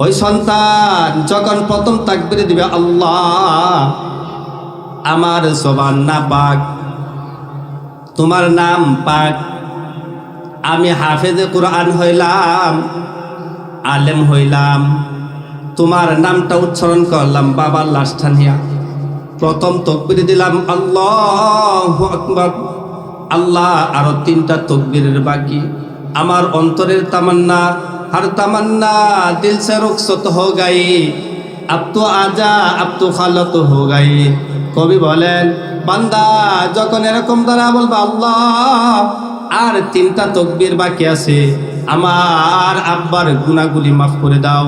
ওই সন্তান যখন প্রথম তাকবীর দিবে, আল্লাহ আমার জবান না পাক, তোমার নাম পাক, আমি হাফেজে কুরআন হইলাম, আলেম হইলাম, তোমার নামটা উচ্চারণ করলাম বাবার লাশটা নিয়া, প্রথম তাকবীর দিলাম আল্লাহু আকবার। আল্লাহ আরো 3টা তাকবীরের বাকি। আমার অন্তরের তামান্না, हर तमन्ना दिल से रुखसत हो गई, अब तो आजा अब तो खालत हो गई। कवि बोलेन बांदा যখন এরকম দ্বারা বলবা আল্লাহ আর 3টা তাকবীর বাকি আছে, আমার আব্বার গুনাহগুলি মাফ করে দাও।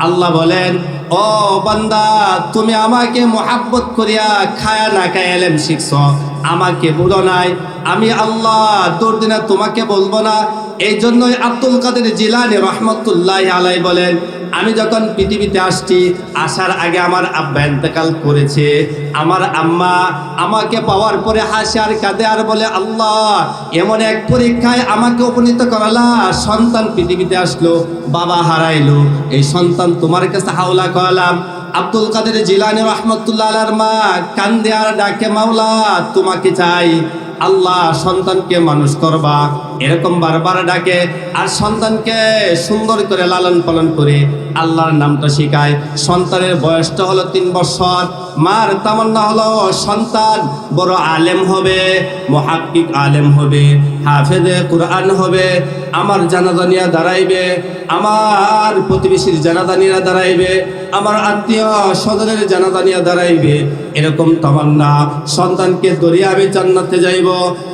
আল্লাহ বলেন, ও বান্দা তুমি আমাকে মোহাব্বত করিয়া খায়া না খায়া এলেম শিখছ, আমাকে বলো নাই, আমি আল্লাহ দুর্দিনে তোমাকে বলবো না। এই জন্যই আব্দুল কাদের জিলানী রহমতুল্লাহি আলাইহি বলেন, আমি যখন পৃথিবীতে আসছি, আসার আগে আমার আব্বা ইন্তেকাল করেছে, আমার আম্মা আমাকে পাওয়ার পরে হাসে আর কাঁদে আর বলে, আল্লাহ এমন এক পরীক্ষায় আমাকে উপনীত করালা, সন্তান পৃথিবীতে আসলো, বাবা হারাইলো, এই সন্তান তোমার কাছে হাওলা করলাম। আব্দুল কাদের জিলানী রহমতুল্লাহ আলাইহির মা কান্দে আর ডাকে, মাওলা তোমাকে চাই, আল্লাহ সন্তানকে মানুষ করবা, এরকম বারবার ডাকে আর সন্তানকে সুন্দর করে লালন পালন করে আল্লাহর নামটা শিখায়। সন্তানের বয়সটা হলো 3 বছর। মার তামান্না হলো সন্তান বড় আলেম হবে, মুহাক্কিক আলেম হবে, হাফেজে কুরআন হবে, আমার জানাজা নিয়ে দাঁড়াইবে, আমার প্রতিবেশীর জানাজা নিয়ে দাঁড়াইবে, আমার আত্মীয় স্বজনের জানাজা নিয়ে দাঁড়াইবে, এরকম তামান্না। সন্তানকে ধরিয়া আমি জান্নাতে যাইব।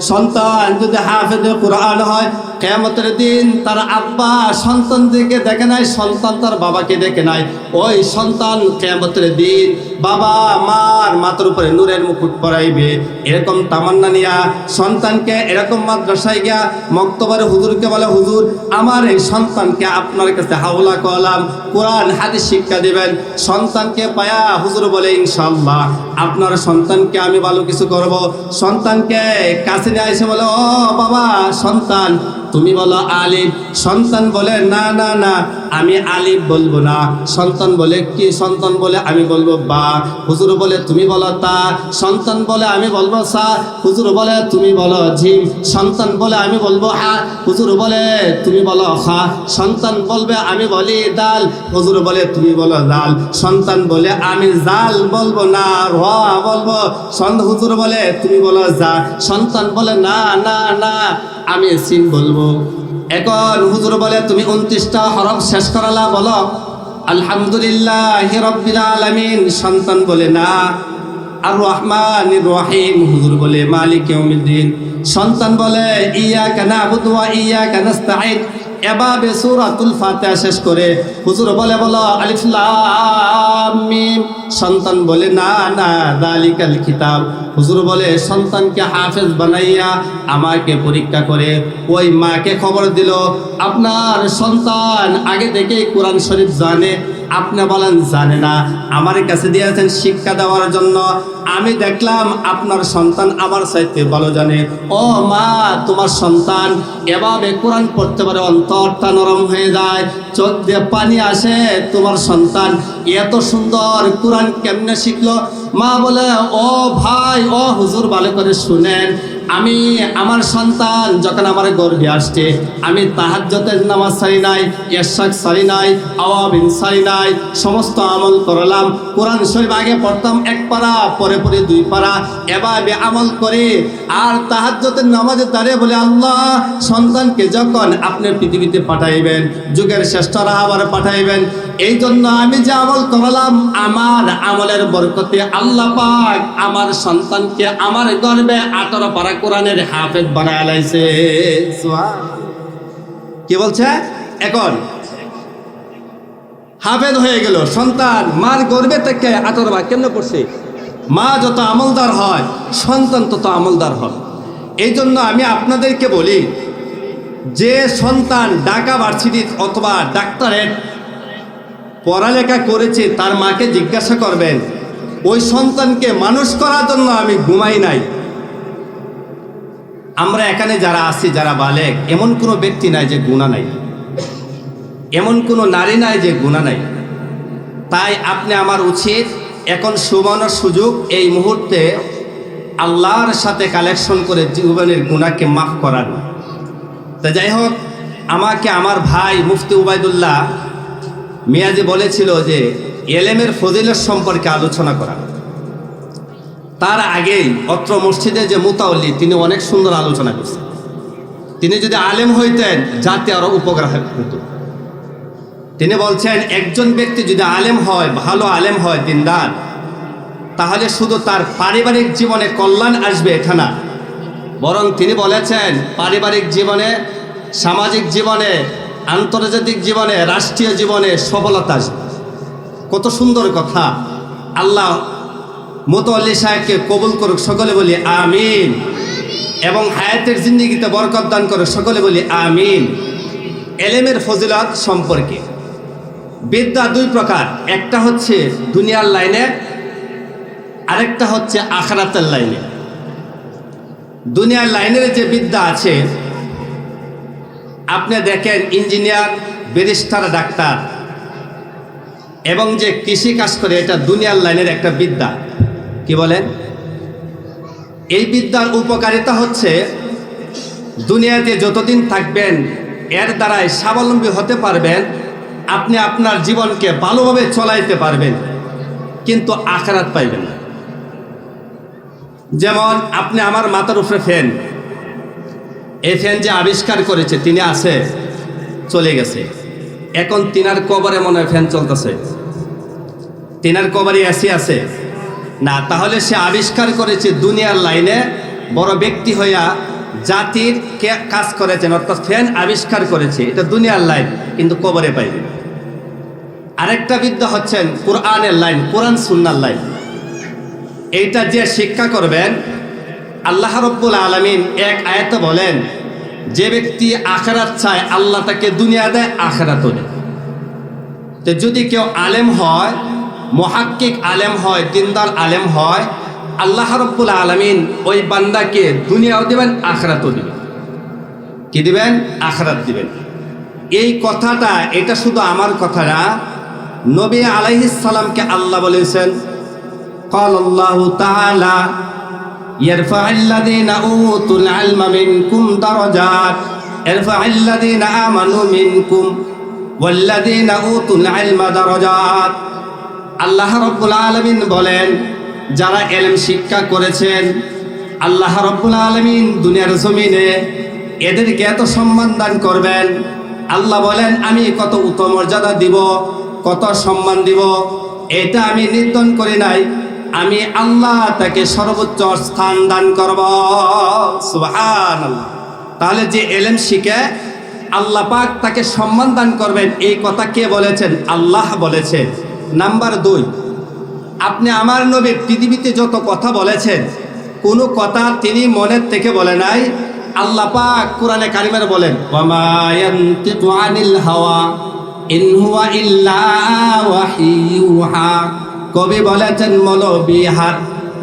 সন্তান যদি হাফেজে কুরআন হয়, কিয়ামতের দিন তার আব্বা সন্তানকে দেখে নাই, সন্তান তার বাবাকে দেখে নাই, ওই সন্তান কিয়ামতের দিন বাবা মার মাথার উপরে নূরের মুকুট পরাইবে। এরকম তামান্না নিয়া সন্তানকে এরকম মাদ্রাসায় গিয়া মক্তবার হুজুরকে বলে, হুজুর আমার এই সন্তানকে আপনার কাছে হাওলা করলাম, কোরআন হাদিস শিক্ষা দিবেন। সন্তানকে পায়া হুজুর বলে, ইনশাআল্লাহ আপনার সন্তানকে আমি ভালো কিছু করব। সন্তানকে কাছে নিয়ে এসে বলে, ও বাবা সন্তান তুমি বলো আলিফ। সন্তান বলে, না না না আমি আলিফ বলবো না। সন্তান বলে, কি? সন্তান বলে, আমি বলবো বা। হুজুর বলে, তুমি বলো তা। সন্তান বলে, আমি বলবো সা। হুজুর বলে, তুমি বলো জিম। সন্তান বলে, আমি বলবো হা। হুজুর বলে, তুমি বলো খা। সন্তান বলবে, আমি বলি দাল। হুজুর বলে, তুমি বলো দাল। সন্তান বলে, আমি জাল বলবো না, র বলবো। হুজুর বলে, তুমি বলো যা। সন্তান বলে, না না না আমি সিন বলবো। এখন হুজুর বলে, তুমি 29টা হরফ শেষ করালা, বলো আলহামদুলিল্লাহি রাব্বিল আলামিন। সন্তান বলে, না। আর রহমানির রহিম। হুজুর বলে, মালিক ইয়াউমিদ্দিন। সন্তান বলে, ইয়াকা না'বুদু ওয়া ইয়াকা নাস্তাঈন। এভাবে সূরাতুল ফাতিহা শেষ করে হুজুর বলে, বলো আলিফ লাম মিম। সন্তান বলে, না না যালিকাল কিতাব। হুজুর বলে, সন্তানকে হাফেজ বানাইয়া আমাকে পরীক্ষা করে ওই মাকে খবর দিল, আপনার সন্তান আগে থেকেই কোরআন শরীফ জানে, আপনি বলেন জানে না। আমার কাছে দিয়েছেন শিক্ষা দেওয়ার জন্য, আমি দেখলাম আপনার সন্তান আমার চাইতে ভালো জানে। ও মা, তোমার সন্তান এভাবে কোরআন পড়তে পারে, অন্তরটা নরম হয়ে যায়, চোখ দিয়ে পানি আসে। তোমার সন্তান এত সুন্দর কোরআন কেমনে শিখলো? মা বলে, ও ভাই, ও হুজুর ভালো করে শুনেন, আমি আমার সন্তান যখন আমার গর্ভে আসছে, আমি তাহাজ্জুদের নামাজ ছাড়ি নাই, ইশরাক ছাড়ি নাই, আওয়াবিন ছাড়ি নাই, সমস্ত আমল করলাম। কোরআন শরীফ আগে পড়তাম 1 পারা, পরে পরে 2 পারা, এভাবে আমল করে আর তাহাজ্জুদের নামাজে দাঁড়িয়ে বলে, আল্লাহ সন্তানকে যখন আপনি পৃথিবীতে পাঠাইবেন, যুগের শ্রেষ্ঠ রাহবার পাঠাইবেন, এই জন্য আমি যে আমল করলাম, আমার আমলের বরকতে আল্লাহ পাক আমার সন্তানকে আমার গর্ভে 18 পারা কোরআনের হাফেজ বানায় লাইছে। কি বলছে? এখন হাফেজ হয়ে গেল সন্তান, মার গর্ভে থেকে 18 বার কেমনে পড়ছে? মা যত আমলদার হয়, সন্তান তত আমলদার হয়। এই জন্য আমি আপনাদেরকে বলি, যে সন্তান ঢাকা ভার্সিটি অথবা ডাক্তারের পড়ালেখা করেছে, তার মাকে জিজ্ঞাসা করবেন, ওই সন্তানকে মানুষ করার জন্য আমি ঘুমাই নাই। আমরা এখানে যারা আছি, যারা বালেক, এমন কোনো ব্যক্তি নাই যে গুনাহ নাই, এমন কোনো নারী নাই যে গুনাহ নাই। তাই আপনি আমার উচিত এখন সুবর্ণ সুযোগ এই মুহূর্তে আল্লাহর সাথে কালেকশন করে জীবনের গুনাহকে মাফ করার। তা যাই হোক, আমাকে আমার ভাই মুফতি উবাইদুল্লাহ মিয়াজি বলেছিল যে এলেমের ফজিলত সম্পর্কে আলোচনা করা। তার আগেই অত্র মসজিদে যে মুতাওয়াল্লি, তিনি অনেক সুন্দর আলোচনা করছেন। তিনি যদি আলেম হইতেন জাতি আরো উপকার হতো। তিনি বলছেন একজন ব্যক্তি যদি আলেম হয়, ভালো আলেম হয়, দিনদার, তাহলে শুধু তার পারিবারিক জীবনে কল্যাণ আসবে এটা না, বরং তিনি বলেছেন পারিবারিক জীবনে, সামাজিক জীবনে, আন্তর্জাতিক জীবনে, রাষ্ট্রীয় জীবনে সফলতা আসবে। কত সুন্দর কথা। আল্লাহ মুতাওয়াল্লি সাহেবকে কবুল করুক, সকলে বলি আমিন, এবং হায়াতের জিন্দেগিতে বরকত দান করুক, সকলে বলি আমিন। এলেমের ফজিলত সম্পর্কে, বিদ্যা দুই প্রকার, একটা হচ্ছে দুনিয়ার লাইনে, আরেকটা হচ্ছে আখিরাতের লাইনে। দুনিয়ার লাইনের যে বিদ্যা আছে, আপনি দেখেন ইঞ্জিনিয়ার, ব্যারিস্টার, ডাক্তার এবং যে কৃষি কাজ করে, এটা দুনিয়ার লাইনের একটা বিদ্যা। কি বলেন? এই বিদ্যার উপকারিতা হচ্ছে দুনিয়াতে যতদিন থাকবেন এর দ্বারাই স্বাবলম্বী হতে পারবেন, আপনি আপনার জীবনকে ভালোভাবে চলাইতে পারবেন, কিন্তু আখিরাত পাইবেন না। যেমন আপনি আমার মাথার উপরে ফ্যান, এই ফ্যান যে আবিষ্কার করেছে তিনি আছে, চলে গেছে, এখন তিনার কবরে মনে হয় ফ্যান চলতেছে, তিনার কবরে এসি আছে না, তাহলে সে আবিষ্কার করেছে দুনিয়ার লাইনে, বড় ব্যক্তি হইয়া জাতির কাজ করেছেন, অর্থাৎ ফ্যান আবিষ্কার করেছে, এটা দুনিয়ার লাইন, কিন্তু কবরে পাইবে। আরেকটা বিদ্যা হচ্ছেন কোরআনের লাইন, কোরআন সুন্নাহর লাইন। এইটা যে শিক্ষা করবেন, আল্লাহ রাব্বুল আলামিন এক আয়াতে বলেন, যে ব্যক্তি আখিরাত চায় আল্লাহ তাকে দুনিয়া দেয়, আখিরাতও দেয়। তো যদি কেউ আলেম হয়, মুহাক্কিক আলেম হয়, দিনদার আলেম হয়, আল্লাহ রাব্বুল আলামিন ওই বান্দাকে দুনিয়াও দিবেন, আখিরাতও দিবেন। কি দিবেন? আখিরাত দিবেন। এই কথাটা, এটা শুধু আমার কথা না, নবী আলাইহিস সালামকে আল্লাহ বলেছেন, ক্বালাল্লাহু তাআলা ইয়ারফা'ুল্লাযীনা উতুল ইলমা মিনকুম দারাজাত, ইয়ারফা'ুল্লাযীনা আমানু মিনকুম ওয়াল্লাযীনা উতুল ইলমা দারাজাত। আল্লাহ রাব্বুল আলামিন বলেন, যারা ইলম শিক্ষা করেছেন, আল্লাহ রাব্বুল আলামিন দুনিয়ার জমিনে এদেরকে এত সম্মান দান করবেন। আল্লাহ বলেন, আমি কত উত্তম মর্যাদা দিব, কত সম্মান দিব, এটা আমি নির্ধারণ করি নাই, আমি আল্লাহ তাকে সর্বোচ্চ স্থান দান করব। সুবহানাল্লাহ। তাহলে যে ইলম শিখে আল্লাহ পাক তাকে সম্মান দান করবেন, এই কথা কে বলেছেন? আল্লাহ বলেছেন। নাম্বার 2, আপনি আমার নবী পৃথিবীতে যত কথা বলেছেন, কোনো কথা তিনি মনের থেকে বলে নাই। আল্লাহ পাক কোরআনে কারিমের বলেন, ওয়ামা ইয়ানতিকু আনিল হাওয়া ইন হুয়া ইল্লা ওয়াহিয়ুহা। কবি বলেছেন, মৌলভী হাট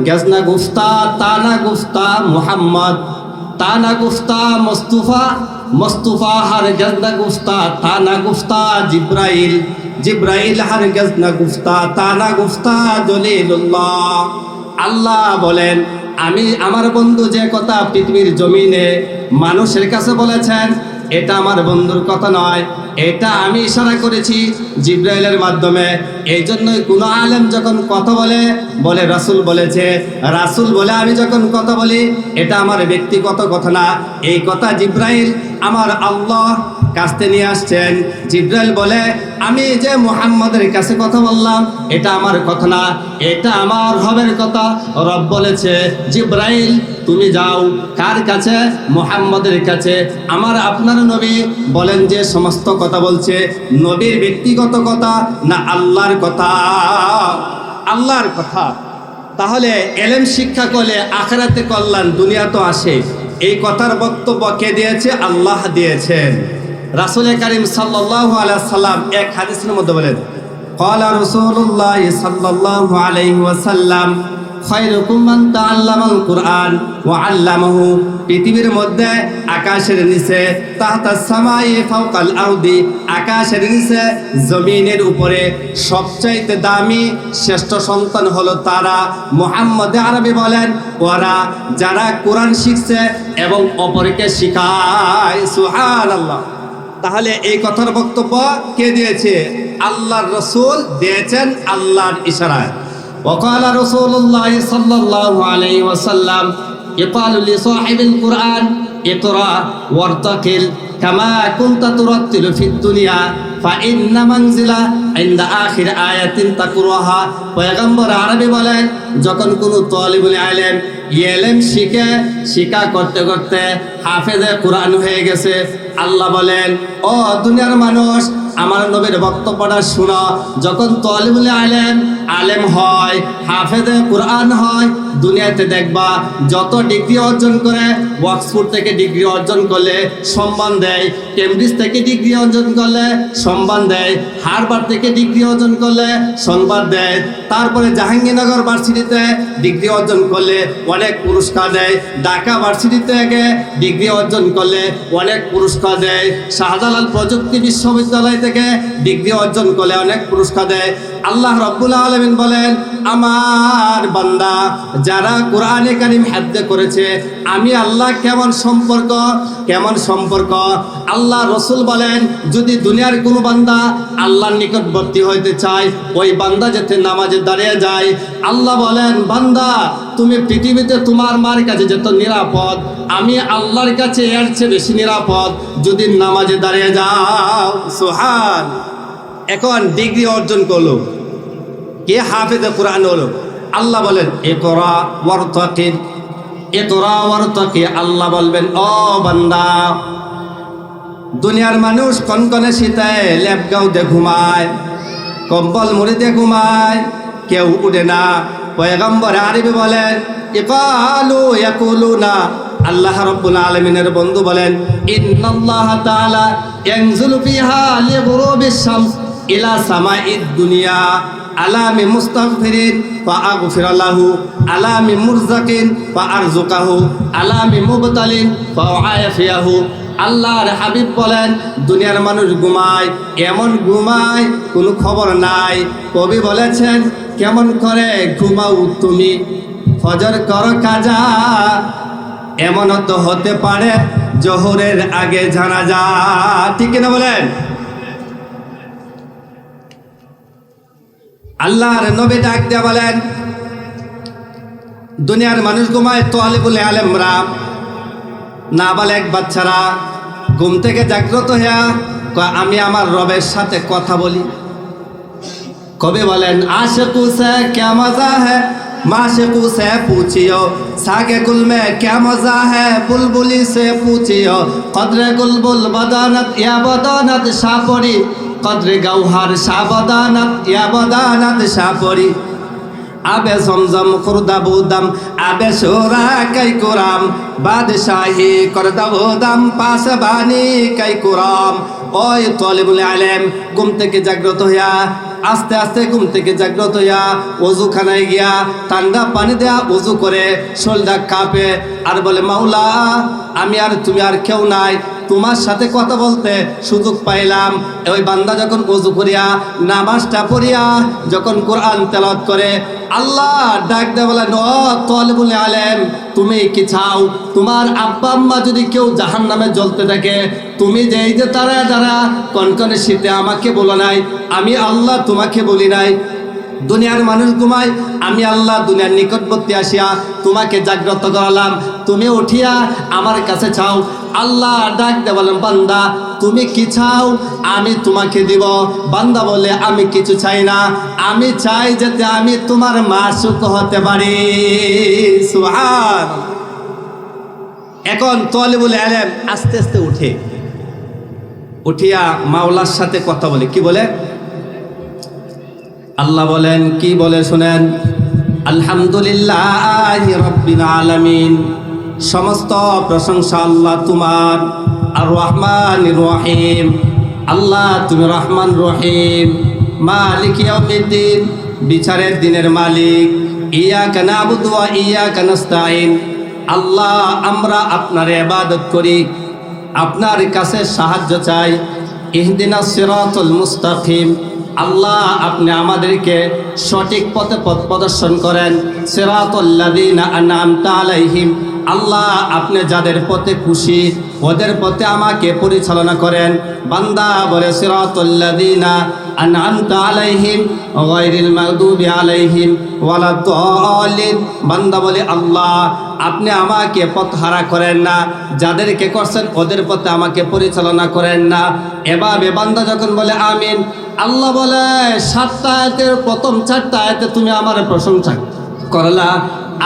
গজনা গুফতা তানা গুফতা মুহাম্মদ, তানা গুফতা মুস্তাফা, মুস্তাফা হার গজনা গুফতা তানা গুফতা জিব্রাইল, জিব্রাইল হার গজনা গুফতা তানা গুফতা জলিলুল্লাহ। আল্লাহ বলেন, আমি আমার বন্ধু যে কথা পৃথিবীর জমিনে মানুষের কাছে বলেছেন, এটা আমার বন্ধুর কথা নয়, এটা আমি ইশারা করেছি জিব্রাইলের মাধ্যমে। এই জন্যই কোনো আলেম যখন কথা বলে রাসূল বলেছে, রাসূল বলে আমি যখন কথা বলি, এটা আমার ব্যক্তিগত কথা না, এই কথা জিব্রাইল আমার আল্লাহ কাছে নিয়ে আসছেন। জিব্রাইল বলে, আমি যে মুহাম্মদের কাছে কথা বললাম, এটা আমার কথা না, এটা আমার রবের কথা। রব বলেছে, জিব্রাইল তুমি যাও কার কাছে? মুহাম্মদের কাছে। আমার আপনার নবী বলেন যে সমস্ত কথা বলছে, নবীর ব্যক্তিগত কথা না আল্লাহর কথা? আল্লাহর কথা। তাহলে ইলম শিক্ষা করলে আখিরাতে কল্যাণ, দুনিয়া তো আসে। এই কথার বক্তব্য কে দিয়েছে? আল্লাহ দিয়েছেন। রাসূল কারীম সাল্লাল্লাহু আলাইহি সাল্লাম এক হাদিসের মধ্যে বলেন, ক্বালা রাসূলুল্লাহ সাল্লাল্লাহু আলাইহি ওয়াসাল্লাম খায়রুকুম মান তাআল্লামাল কুরআন ওয়া আল্লামাহু। পৃথিবীর মধ্যে আকাশের নিচে, তাহতাস সামাই ফাওকাল আরদি, আকাশের নিচে জমিনের উপরে সবচাইতে দামি শ্রেষ্ঠ সন্তান হলো তারা। মুহাম্মদ আরবি বলেন, ওরা যারা কোরআন শিখছে এবং অপরকে শিখায়। সুবহানাল্লাহ। তাহলে এই কথার বক্তব্য কে দিয়েছে? আল্লাহর রাসূল দিয়েছেন আল্লাহর ইশারায়। ওয়াকালা রাসূলুল্লাহ সাল্লাল্লাহু আলাইহি ওয়াসাল্লাম ইকালু লিসাহিবিল কুরআন ইকরা ওয়ারতাকিল কামা কুনতা তুরাত্তিলু ফিদ দুনিয়া ফাইন্না মানজিলা ইনদা আখির আয়াতিন তাকরাহা। পয়গম্বর আরবি বলেন, যখন কোনো তালিবুল ইলম ইলম শিক্ষা করতে করতে হাফেজে কুরআন হয়ে গেছে, আল্লাহ বলেন, ও দুনিয়ার মানুষ, আমার নবীর বক্তব্যটা শোনো। যখন তালিবুল ইলম আলেম হয়, হাফেজে কুরআন হয়, দুনিয়াতে দেখবা যত ডিগ্রি অর্জন করে, অক্সফোর্ড থেকে ডিগ্রি অর্জন করলে সম্মান দেয়, কেমব্রিজ থেকে ডিগ্রি অর্জন করলে সম্মান দেয়, হার্ভার্ড থেকে ডিগ্রি অর্জন করলে সম্মান দেয়, তারপরে জাহাঙ্গীরনগর ভার্সিটিতে ডিগ্রি অর্জন করলে অনেক পুরস্কার দেয়, ঢাকা ভার্সিটি থেকে ডিগ্রি অর্জন করলে অনেক পুরস্কার দেয়, শাহজালাল প্রযুক্তি বিশ্ববিদ্যালয় থেকে ডিগ্রি অর্জন করলে অনেক পুরস্কার দেয়। আল্লাহ রাব্বুল আলামিন বলেন, আমার বান্দা যারা কোরআনে কারীম হাফজ করেছে, আমি আল্লাহ কেমন সম্পর্ক। আল্লাহ রাসূল বলেন, যদি দুনিয়ার কোনো বান্দা আল্লাহর নিকটবর্তী হইতে চায়, ওই বান্দা যাতে নামাজে দাঁড়িয়ে যায়। আল্লাহ বলেন, বান্দা তুমি পৃথিবীতে তোমার মার কাছে যত নিরাপদ, আমি আল্লাহর কাছে এর চেয়ে বেশি নিরাপদ যদি নামাজে দাঁড়িয়ে যাও। সুবহান। এখন ডিগ্রি অর্জন করলো কে? হাফেজে কুরআন হলো। আল্লাহ বলেন, ইকরা ওয়ারতাকি। আল্লাহ বলবেন, ও বান্দা, দুনিয়ার মানুষ কনকনে শীতে লেপগাঁওতে ঘুমায়, কম্বল মুড়িতে ঘুমায়, কেউ উঠে না। পয়গম্বর আরবি বলেন, ইয়াকুলুনা। আল্লাহ রাব্বুল আলামিনের বন্ধু বলেন, ইন্নাল্লাহ তাআলা ইয়ানজুলু ফিহা লিগুরুবিশ শামস ইলা সামাইদ দুনিয়া আলামি মুস্তাগফিরিন ফাআগফির লাহু আলামি মুরজাকিন ফাআরযুকাহু আলামি মুবতালিন ফাআয়াফিয়াহু। আল্লাহর হাবিব বলেন, দুনিয়ার মানুষ ঘুমায়, এমন ঘুমায় কোনো খবর নাই। কবি বলেছেন, কেমন করে ঘুমাও তুমি, ফজর কর কাজা, এমন তো হতে পারে জোহরের আগে জানাজা। ঠিক কিনা বলেন? আল্লাহর নবী ডাক দিয়া বলেন, দুনিয়ার মানুষ ঘুমায়, তালিবুল ইলমরা, নাবালেগ বাচ্চারা ঘুম থেকে জাগ্রত হইয়া আমি আমার রবের সাথে কথা বলি। কবি বলেন, আশিকু সে ক্যা মজা হ্যায়, माशिकू से पूछियो, सागे गुल में क्या मजा है, बुलबुली से पूछियो, कद्रे गुलबुल बदानत या बदानत शापरी, कद्रे गौहर शाबदानत या बदानत शापरी। आबे जमजम खुरदाबुदम आबे शोरा कई कुराम, बादशाही करदाबुदम पासबानी कई कुराम। ओय तालिबुल इलम घुम থেকে জাগ্রত হইয়া আস্তে আস্তে ঘুম থেকে জাগ্রত হইয়া ওযুখানায় গিয়া ঠান্ডা পানি দেয়া ওযু করে শরীরটা কাঁপে আর বলে, মাওলা আমি আর তুমি আর কেউ নাই, তোমার সাথে কথা বলতে সুযোগ পাইলাম। ওই বান্দা যখন ওযু করিয়া নামাজটা পড়িয়া যখন কোরআন তেলাওয়াত করে, আল্লাহ ডাক দেয়া বলেন, ও তালিবুল ইলম তুমি কি চাও? তোমার আব্বা আম্মা যদি কেউ জাহান্নামে জ্বলতে থাকে, তুমি যে এই যে তারা কনকনে শীতে আমাকে বলো নাই, আমি আল্লাহ তোমাকে বলি নাই। দুনিয়ার মানুষ ঘুমায়, আমি আল্লাহ দুনিয়ার নিকটবর্তী আসিয়া তোমাকে জাগ্রত করালাম, তুমি উঠিয়া আমার কাছে চাও। আল্লাহ ডাক দে বলেন, বান্দা তুমি কি চাও আমি তোমাকে দিব। বান্দা বলে, আমি কিছু চাই না, আমি চাই যাতে আমি তোমার মাসুক হতে পারি। সুবহান। এখন তালিবুল ইলম আস্তে আস্তে উঠিয়া মাওলার সাথে কথা বলে। কি বলে? আল্লাহ বলেন, কি বলে শুনেন, আলহামদুলিল্লাহি রাব্বিল আলামিন, সমস্ত প্রশংসা আল্লাহ তোমার। আর রহমানির রহিম, আল্লাহ তুমি রহমান রহিম। মালিক ইয়াউমিদ্দিন, বিচারের দিনের মালিক। ইয়াকা না'বুদু ওয়া ইয়াকা নাস্তাঈন। আল্লাহ, আমরা আপনার ইবাদত করি, আপনার কাছে সাহায্য চাই। ইহদিনাস সিরাতাল মুস্তাকিম। আল্লাহ, আপনি আমাদেরকে সঠিক পথে পথ প্রদর্শন করেন। সিরাতাল লাযীনা আন'আমতা আলাইহিম। আল্লাহ, আপনি যাদের পথে খুশি ওদের পথে আমাকে পরিচালনা করেন। বান্দা বলে সিরাতাল লাযীনা আন'আমতা আলাইহিম গায়রিল মাগদুবি আলাইহিম ওয়ালাদ-দাল্লিন। বান্দা বলে আল্লাহ, আপনি আমাকে পথহারা করেন না, যাদেরকে করছেন ওদের পথে আমাকে পরিচালনা করেন না। এভাবে বান্দা যখন বলে আমিন, আল্লাহ বলে 7টা আয়াতের প্রথম 4টা আয়াতে তুমি আমার প্রশংসা করলা,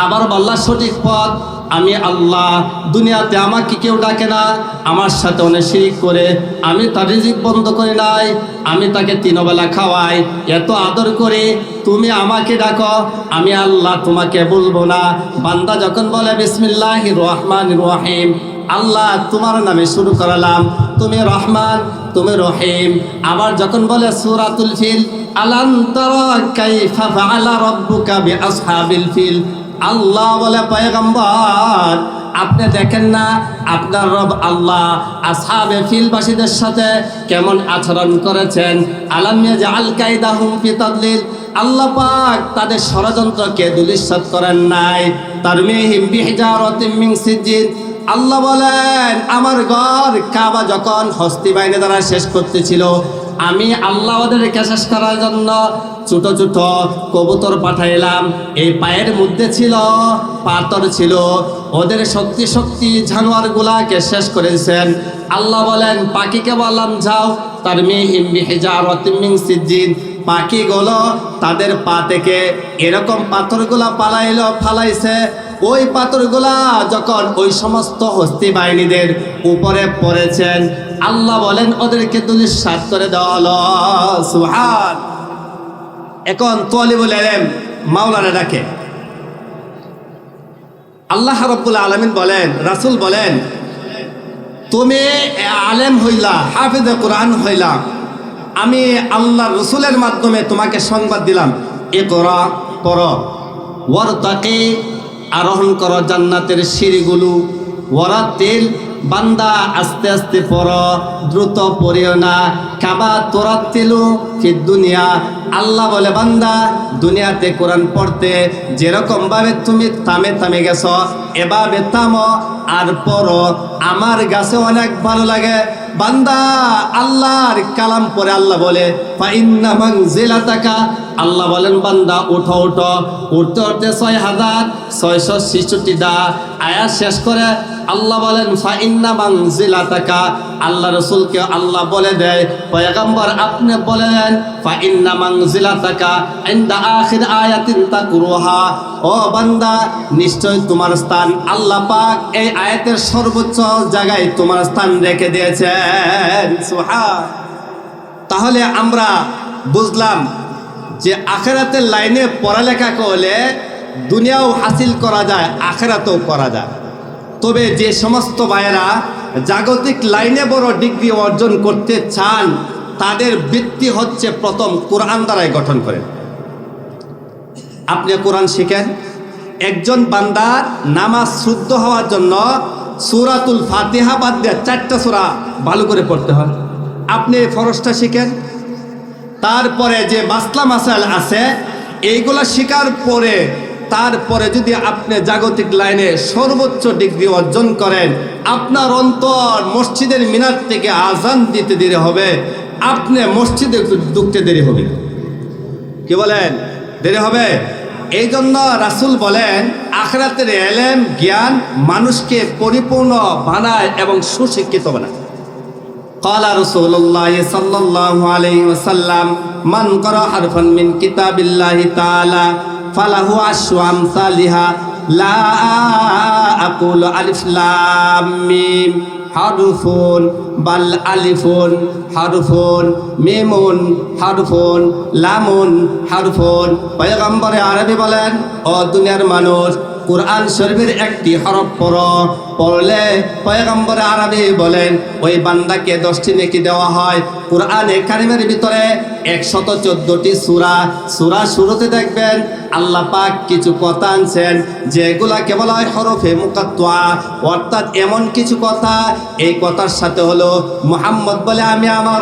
আবার বললা সঠিক পথ। আমি আল্লাহ, দুনিয়াতে আমাকে কেউ ডাকে না, আমার সাথে অনেক শিরিক করে, আমি তার রিজিক বন্ধ করে নাই, আমি তাকে 3 বেলা খাওয়াই, এত আদর করে, তুমি আমাকে ডাকো, আমি আল্লাহ তোমাকে বলবো না। বান্দা যখন বলে বিসমিল্লাহির রহমানির রহিম, আল্লাহ তোমার নামে শুরু করালাম, তুমি রহমান, তুমি রহিম। আবার যখন বলে সূরাতুল ফিল, আলাম তারা কাইফা ফাআলা রাব্বুকা বিআসহাবিল ফিল, আল্লাহ বলে পয়গম্বর, আপনি দেখেন না আপনার রব আল্লাহ আসহাবে ফিলবাসীদের সাথে কেমন আচরণ করেছেন। আলাম ইয়াজআল কাইদাহুম ফি তাদলিল, আল্লাহ পাক তাদের ষড়যন্ত্রকে দুলিশ্বাত করেন নাই। তারমিহিম বিহিজারাতিম মিন সিজ্জিন, আল্লাহ বলেন আমার ঘর কাবা যখন হস্তি বাহিনী দ্বারা শেষ করতেছিল, আমি আল্লাহ ওদেরকে শেষ করার জন্য ছোট ছোট কবুতর পাঠাইলাম, এই পায়ের মধ্যে ছিল পাথর ছিল, ওদের শক্তি শক্তি জানোয়ারগুলাকে শেষ করেছেন। আল্লাহ বলেন পাখিকে বললাম যাও, তারমিহিম বিহিজারাতিম মিন সিজ্জিন, পাখিগুলো তাদের পা থেকে এরকম পাথরগুলা ফালাইছে। ওই পাথরগুলা যখন ওই সমস্ত হস্তি বাহিনীদের উপরে পড়েছেন, আল্লাহ বলেন ওদেরকে দুলিশ্বাত করে দেওয়া হলো। সুবহান। এখন তালিবুল ইলম মাওলানা ডাকে, আল্লাহ রাব্বুল আলামিন বলেন, রাসূল বলেন, তুমি আলেম হইলা, হাফেজে কোরআন হইলা, আমি আল্লাহ রসুলের মাধ্যমে তোমাকে সংবাদ দিলাম, ইকরা পড়ো, ওয়ারতাকি আরোহণ করো জান্নাতের সিঁড়িগুলো, ওয়ারাতিল বান্দা আস্তে আস্তে পড়ো, দ্রুত পড়িও না, কাবা তোরাতিলু ফিদ দুনিয়া, আল্লাহ বলে বান্দা দুনিয়াতে কোরআন পড়তে যেরকম ভাবে তুমি থামে থামে গেছো, এভাবে থামো আর পড়ো, আমার কাছে অনেক ভালো লাগে। বান্দা আল্লাহর কালাম পড়ে আল্লাহ বলে ফাইন্না মানজিলাতাকা, আল্লাহ বলেন বান্দা উঠো উঠো, উঠতে উঠতে 6666টা আয়াত শেষ করে আল্লাহ বলেন ফাইন্না মানজিলাতাকা, আল্লাহ রসুলকে আল্লাহ বলে দেয়, পয়গম্বর আপনি বলে দেন ফাইন্না মানজিলাতাকা ইনদা আখির আয়াতিন তাকরুহা, ও বান্দা নিশ্চয় তোমার স্থান আল্লাহ পাক এই আয়াতের সর্বোচ্চ জায়গায় তোমার স্থান রেখে দিয়েছেন। সুবহান। তাহলে আমরা বুঝলাম যে আখিরাতের লাইনে পড়ালেখা করলে দুনিয়াও হাসিল করা যায়, আখিরাতেও করা যায়। তবে যে সমস্ত ভাইয়েরা জাগতিক লাইনে বড় ডিগ্রি অর্জন করতে চান, তাদের বৃত্তি হচ্ছে প্রথম কোরআন দ্বারাই গঠন করেন। আপনি কোরআন শিখেন। একজন বান্দার নামাজ শুদ্ধ হওয়ার জন্য সূরাতুল ফাতিহা বাদ দিয়ে 4টা সূরা ভালো করে পড়তে হয়। আপনি ফরজটা শিখেন, তারপরে যে মাসলা মাসাইল আছে এইগুলা শিকার পরে তারপরে যদি আপনি জাগতিক লাইনে সর্বোচ্চ ডিগ্রি অর্জন করেন, আপনার অন্তর মসজিদের মিনার থেকে আজান দিতে দেরি হবে, আপনি মসজিদে ঢুকতে দেরি হবে। কি বলেন? দেরি হবে। এই জন্য রাসূল বলেন আখিরাতের ইলম জ্ঞান মানুষকে পরিপূর্ণ বানায় এবং সুশিক্ষিত বানায়। ক্বালা রাসূলুল্লাহ সাল্লাল্লাহু আলাইহি ওয়াসাল্লাম মান ক্বারা হারফান মিন কিতাবিল্লাহি তাআলা ফালাহু আশরু আমসালিহা লা আকুলু আলিফ লাম মিম হারফুন বাল আলিফুন হারফুন মিমুন হারফুন লামুন হারফুন। পয়গম্বরে আরবি বলেন, ও দুনিয়ার মানুষ, কোরআন শরীফের একটি হরফ পড়ো, পড়লে পয়গম্বর আরবি বলেন ওই বান্দাকে 10টি নেকি দেওয়া হয়। কুরআনে কারিমের ভিতরে 114টি সূরা শুরুতে দেখবেন আল্লাহ পাক কিছু কথা আনছেন যেগুলাকে বলা হয় হরফে মুকাত্তা, অর্থাৎ এমন কিছু কথা, এই কথার সাথে হলো মুহাম্মদ বলে আমি আমার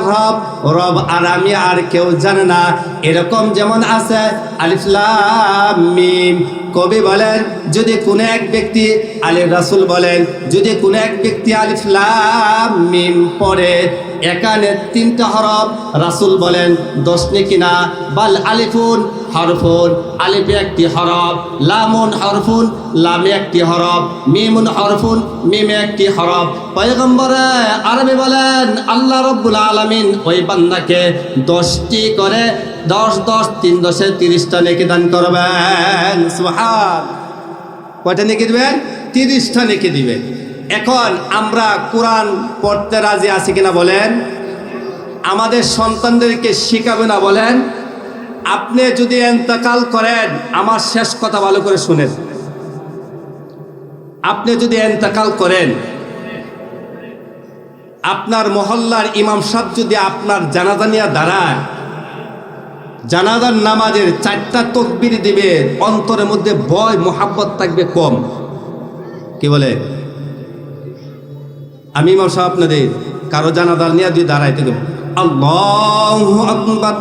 রব আর আমি আর কেউ জানে না। এরকম যেমন আছে আলিফ লাম মিম। কবি বলেন যদি কোনো এক ব্যক্তি আলিফ, রাসূল বলেন যদি কোনো এক ব্যক্তি আলিফ লাম মিম পড়ে এখানে 3টা হরফ, রাসূল বলেন 10 নেকি না, বাল আলিফুন হরফুন, আলিফে একটি হরফ, লামুন হরফুন, লামে একটি হরফ, মিমুন হরফুন, মিমে একটি হরফ। পয়গম্বরে আরবি বলেন আল্লাহ রাব্বুল আলামিন ওই বান্দাকে 10টি করে 10 10 3 10 30টা নেকি দান করবেন। সুবহান। কয়টা নেকি দিবেন? 30টা নেকি দিবেন। এখন আমরা কোরআন পড়তে রাজি আছি কিনা বলেন? আমাদের সন্তানদেরকে শিখাবে না বলেন? আপনি যদি ইন্তেকাল করেন, আমার শেষ কথা ভালো করে শুনেন, আপনি যদি ইন্তেকাল করেন, আপনার মহল্লার ইমাম সাহেব যদি আপনার জানাজা নিয়ে দাঁড়ায়, জানাজার নামাজের 4টা তাকবীর দিবে, অন্তরের মধ্যে ভয় মোহাব্বত থাকবে কম। কি বলে? আমি ইমাম সাহেব আপনাদের কারো জানাজার নিয়ে যদি দাঁড়াইতে দেব আল্লাহু আকবার,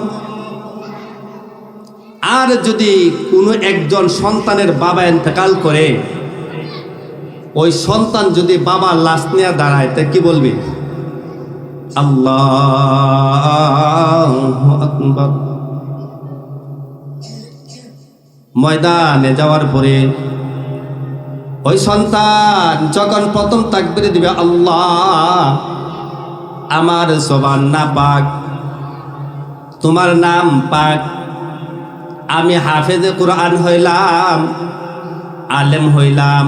আর যদি কোনো একজন সন্তানের বাবা ইন্তেকাল করে, ওই সন্তান যদি বাবার লাশ নিয়ে দাঁড়ায় তা কি বলবে? আল্লাহু আকবার। ময়দানে যাওয়ার পরে ওই সন্তান যখন প্রথম তাকবীর দিবে আল্লাহ, আমার জবান না পাক, তোমার নাম পাক, আমি হাফেজে কুরআন হইলাম, আলেম হইলাম,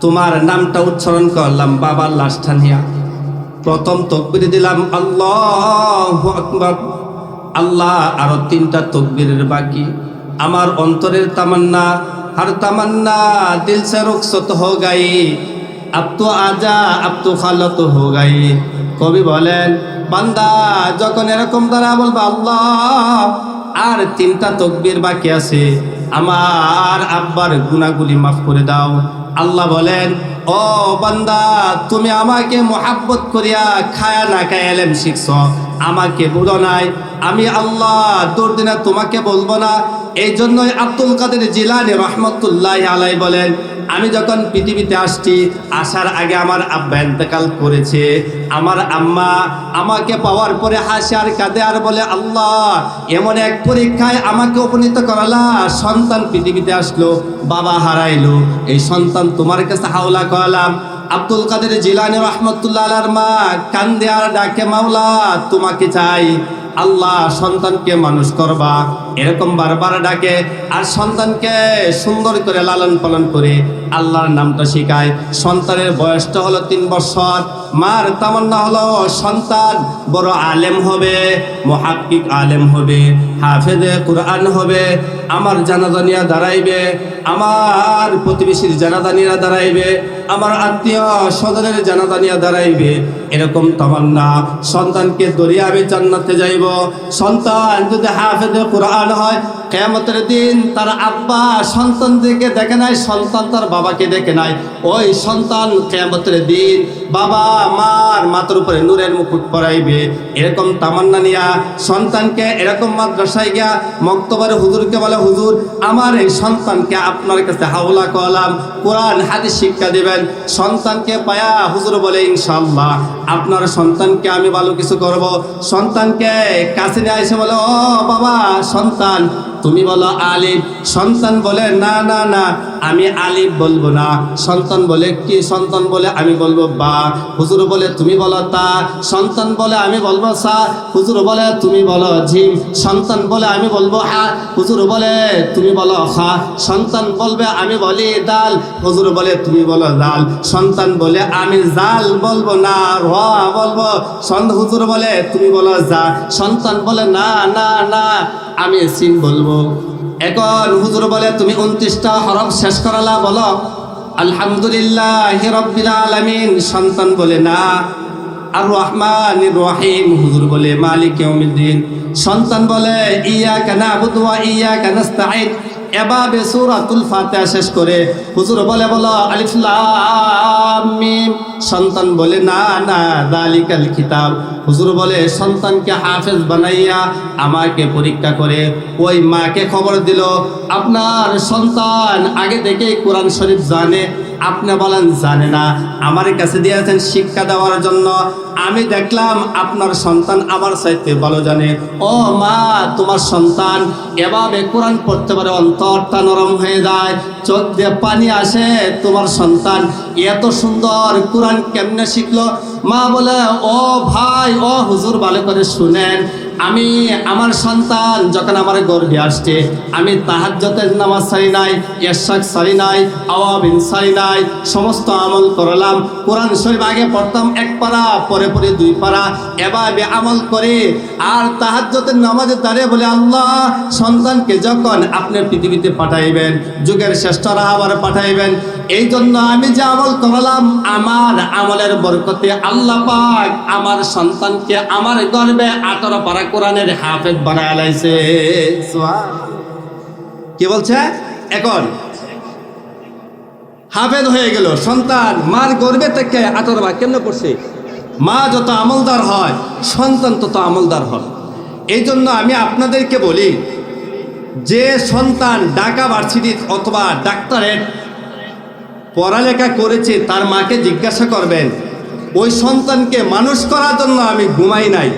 তোমার নামটা উচ্চারণ করলাম বাবার লাশটা নিয়া, প্রথম তাকবীর দিলাম আল্লাহু আকবার। আল্লাহ আরো 3টা তাকবীরের বাকি, আমার অন্তরের তামান্না, हर तमन्ना दिल से रुखसत हो गई, अब तो आजा अब तो खालत हो गई। কবি বলেন বান্দা যখন এরকম দ্বারা বলবে আল্লাহ আর 3টা তাকবীর বাকি আছে, আমার আব্বার গুনাহগুলি মাফ করে দাও, আল্লাহ বলেন ও বান্দা তুমি আমাকে মোহাব্বত করিয়া খায়া না খায়া এলেম শিখছ, আমাকে বুঝো নাই, আমি আল্লাহ দুর্দিনে তোমাকে বলবো না। এই জন্যই আব্দুল কাদের জিলানী রহমতুল্লাহ আলাই বলেন আমি যখন পৃথিবীতে আসছি, আসার আগে আমার আব্বা ইন্তেকাল করেছে, আমার আম্মা আমাকে পাওয়ার পরে হাসে আর কাঁদে আর বলে আল্লাহ এমন এক পরীক্ষায় আমাকে উপনীত করালা, সন্তান পৃথিবীতে আসলো, বাবা হারাইলো, এই সন্তান তোমার কাছে হাওলা করলাম। আব্দুল কাদের জিলানী রহমতুল্লাহ আলার মা কান্দে আর ডাকে মাওলা তোমাকে চাই, আল্লাহ সন্তানকে মানুষ করবা, এরকম বারবার ডাকে আর সন্তানকে সুন্দর করে লালন পালন করে আল্লাহর নামটা শিখায়। সন্তানের বয়সটা হলো 3 বছর, মার তামান্না হলো সন্তান বড় আলেম হবে, মুহাক্কিক আলেম হবে, হাফেজে কুরআন হবে, আমার জানাজা নিয়ে দাঁড়াইবে, আমার প্রতিবেশীর জানাজা নিয়ে দাঁড়াইবে, আমার আত্মীয় স্বজনের জানাজা নিয়ে দাঁড়াইবে, এরকম তামান্না। সন্তানকে দরিয়া আমি জান্নাতে যাইব। সন্তান যদি হাফেজে কুরআন হয়, কিয়ামতের দিন তার আব্বা সন্তানদেরকে দেখে নাই, সন্তান তার বাবাকে দেখে নাই, ওই সন্তান কিয়ামতের দিন বাবা মার মাথার উপরে নূরের মুকুট পরাইবে। এরকম তামান্না নিয়া সন্তানকে এরকম মাদ্রাসায় গিয়া মক্তবার হুজুরকে বলে হুজুর আমার এই সন্তানকে আপনার কাছে হাওলা করলাম, কোরআন হাদিস শিক্ষা দিবেন। সন্তানকে পায়া হুজুর বলে ইনশাআল্লাহ আপনার সন্তানকে আমি ভালো কিছু করব। সন্তানকে কাছে নিয়ে এসে বলে ও বাবা সন্তান তুমি বলো আলিফ, সন্তান বলে না না না আমি আলিফ বলবো না। সন্তান বলে কি? সন্তান বলে আমি বলবো বা। হুজুর বলে তুমি বলো তা। সন্তান বলে আমি বলবো সা। হুজুর বলে তুমি বলো ঝিম। সন্তান বলে আমি বলবো হা। হুজুর বলে তুমি বলো খা। সন্তান বলবে আমি বলি দাল। হুজুর বলে তুমি বলো দাল। সন্তান বলে আমি জাল বলবো না র বলবো। হুজুর বলে তুমি বলো যা। সন্তান বলে না না না আমি সিন বলবো। এখন হুজুর বলে তুমি 29টা হরফ শেষ করালা বলো। আলহামদুলিল্লাহ রাব্বিল আলামিন, সন্তান বলে না। আর রহমানির রহিম, হুজুর বলে মালিক ইয়াউমিদ্দিন। সন্তান বলে ইয়্যাকা না'বুদু ওয়া ইয়্যাকা নাস্তাঈন। এভাবে সূরাতুল ফাতিহা শেষ করে হুজুর বলে বলো আলিফ লাম মিম। সন্তান বলে না না, যালিকাল কিতাব। হুজুর বলে সন্তানকে হাফেজ বানাইয়া আমাকে পরীক্ষা করে ওই মাকে খবর দিল, আপনার সন্তান আগে থেকে কোরআন শরীফ জানে। আপনি বলেন জানে না, আমার কাছে দিয়েছেন শিক্ষা দেওয়ার জন্য। আমি দেখলাম আপনার সন্তান আমার চাইতে ভালো জানে। ও মা, তোমার সন্তান এভাবে কোরআন পড়তে পারে, অন্তরটা নরম হয়ে যায়, চোখ দিয়ে পানি আসে। তোমার সন্তান এত সুন্দর কোরআন কেমনে শিখলো? মা বলে ও ভাই, ও হুজুর, ভালো করে শুনেন। আমি আমার সন্তান যখন আমার গর্ভে আসছে, আমি তাহাজ্জুদের নামাজ ছাড়ি নাই, ইশরাক ছাড়ি নাই, আওয়াবিন ছাড়ি নাই, সমস্ত আমল করলাম। কোরআন শরীফ আগে পড়তাম 1 পারা, পরে পরে 2 পারা, এভাবে আমল করে আর তাহাজ্জুদের নামাজে দাঁড়িয়ে বলে আল্লাহ, সন্তানকে যখন আপনি পৃথিবীতে পাঠাইবেন, যুগের শ্রেষ্ঠ রাহাবার পাঠাইবেন, এই জন্য আমি যে আমল করলাম, আমার আমলের বরকতে আল্লাহ পাক আমার সন্তানকে আমার গর্ভে 18 পারা কোরআনের হাফেজ বানায় লাইছে। কি বলছে? এখন হাফেজ হয়ে গেল সন্তান, মার গর্ভে থেকে 18 পারা কেমনে করছে? মা যত আমলদার হয়, সন্তান তত আমলদার হয়। এই জন্য আমি আপনাদেরকে বলি, যে সন্তান ঢাকা ভার্সিটি অথবা ডাক্তারের পড়ালেখা করেছে, তার মাকে জিজ্ঞাসা করবেন, ওই সন্তানকে মানুষ করার জন্য আমি ঘুমাই নাই।